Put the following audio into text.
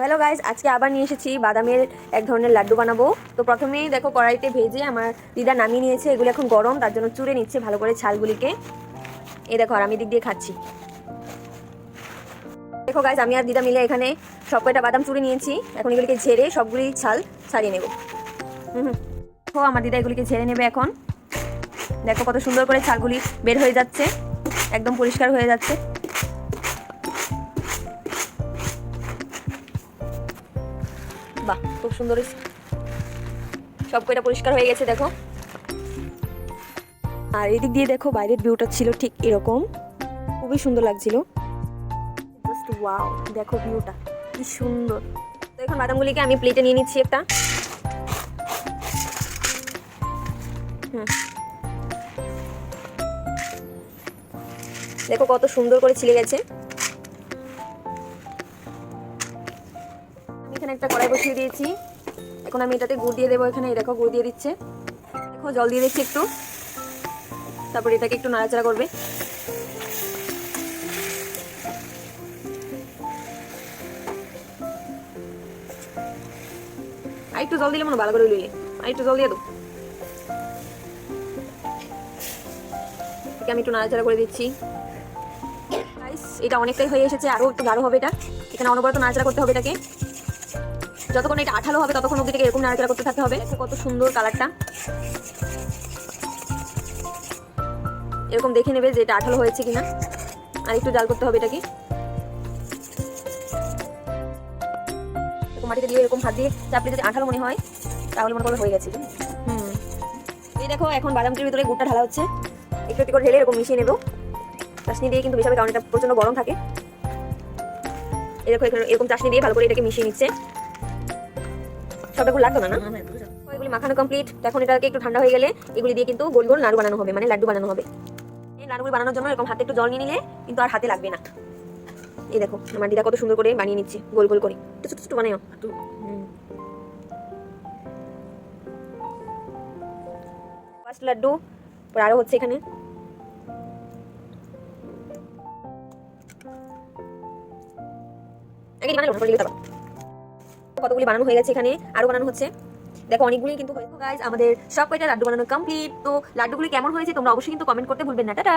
Hello guys, আজকে আবার নিয়ে এসেছি বাদামের এক ধরনের লাড্ডু বানাবো। তো প্রথমেই দেখো কড়াইতে ভেজে আমার দিদা নামিয়ে নিয়েছে। এগুলো এখন গরম, তার জন্য চুড়ে নিচ্ছে ভালো করে ছালগুলিকে। এই দেখো, আর আমি দিক দিয়ে খাচ্ছি। দেখো গাইজ, আমি আর দিদা মিলে এখানে সব কয়টা বাদাম চুড়ে নিয়েছি। এখন এগুলিকে ঝেড়ে সবগুলি ছাল ছাড়িয়ে নেব। দেখো আমার দিদা এগুলিকে ঝেড়ে নেবে এখন। দেখো কত সুন্দর করে ছালগুলি বের হয়ে যাচ্ছে, একদম পরিষ্কার হয়ে যাচ্ছে। বাহ, খুব সুন্দর, সব কয়টা পরিষ্কার হয়ে গেছে দেখো। আর এদিক দিয়ে দেখো বাইরের ভিউটা ছিল ঠিক এরকম, খুবই সুন্দর লাগছিল। জাস্ট ওয়াও, দেখো ভিউটা কি সুন্দর। তো এখন বাদামগুলিকে আমি প্লেটে নিয়ে নিচ্ছি একটা। দেখো কত সুন্দর করে ছিলে গেছে। আমি এখানে একটা কড়াই বসিয়ে দিয়েছি। এখন আমি এটাতে গুড় দিয়ে দেবো। এখানে দেখো গুড় দিয়ে দিচ্ছে। দেখো জল দিয়ে দিচ্ছি একটু, তারপর এটাকে একটু নাড়াচাড়া করবে। আর একটু জল দিলে মনে ভালো করে লইলে, আর একটু জল দিয়ে দেবো। আমি একটু নাড়াচাড়া করে দিচ্ছি। এটা অনেকটাই হয়ে এসেছে, আরো একটু গাঢ় হবে এটা। এখানে অনবরত নাড়াচাড়া করতে হবে এটাকে। যতক্ষণ এটা আঠালো হবে ততক্ষণ অবধি এটাকে এরকম নাড়াচাড়া করতে থাকতে হবে। কত সুন্দর কালারটা, এরকম দেখে নেবে যে এটা আঠালো হয়েছে কিনা। আর একটু জাল করতে হবে এটাকে। মাটিতে দিয়ে এরকম হাত দিয়ে চাপলে যদি আঠালো মনে হয় তাহলে মনে করবে হয়ে গেছে। এই দেখো এখন বাদামটির ভিতরে গুড়টা ঢালা হচ্ছে। একটু একটু করে ঢেলে এরকম মিশিয়ে নেবো। চাশনি দিয়ে কিন্তু মিশাবে, কারণ এটা প্রচন্ড গরম থাকে। এরকম এরকম চাশনি দিয়ে ভালো করে এটাকে মিশিয়ে নিচ্ছে। সবটা লাগতো না না, এগুলি মাখানো কমপ্লিট। এখন এটাকে একটু ঠান্ডা হয়ে গেলে এগুলি দিয়ে কিন্তু গোল গোল নাড়ু বানানো হবে, মানে লাড্ডু বানানো হবে। এই লাড্ডুগুলি বানানোর জন্য এরকম হাতে একটু জল নিয়ে নিলে কিন্তু আর হাতে লাগবে না। এই দেখো আমার দিদা কত সুন্দর করে বানিয়ে নিচ্ছে, গোল গোল করে ছোট ছোট বানাও। ফার্স্ট লাড্ডু, পরে আরো হচ্ছে এখানে। কতগুলি বানানো হয়ে গেছে, এখানে আরো বানানো হচ্ছে। দেখো অনেকগুলি কিন্তু হয়েছে। গাইজ আমাদের সব কয়টা লাড্ডু বানানো কমপ্লিট। তো লাড্ডুগুলি কেমন হয়েছে তোমরা অবশ্যই কিন্তু কমেন্ট করতে ভুলবেন না। টাটা।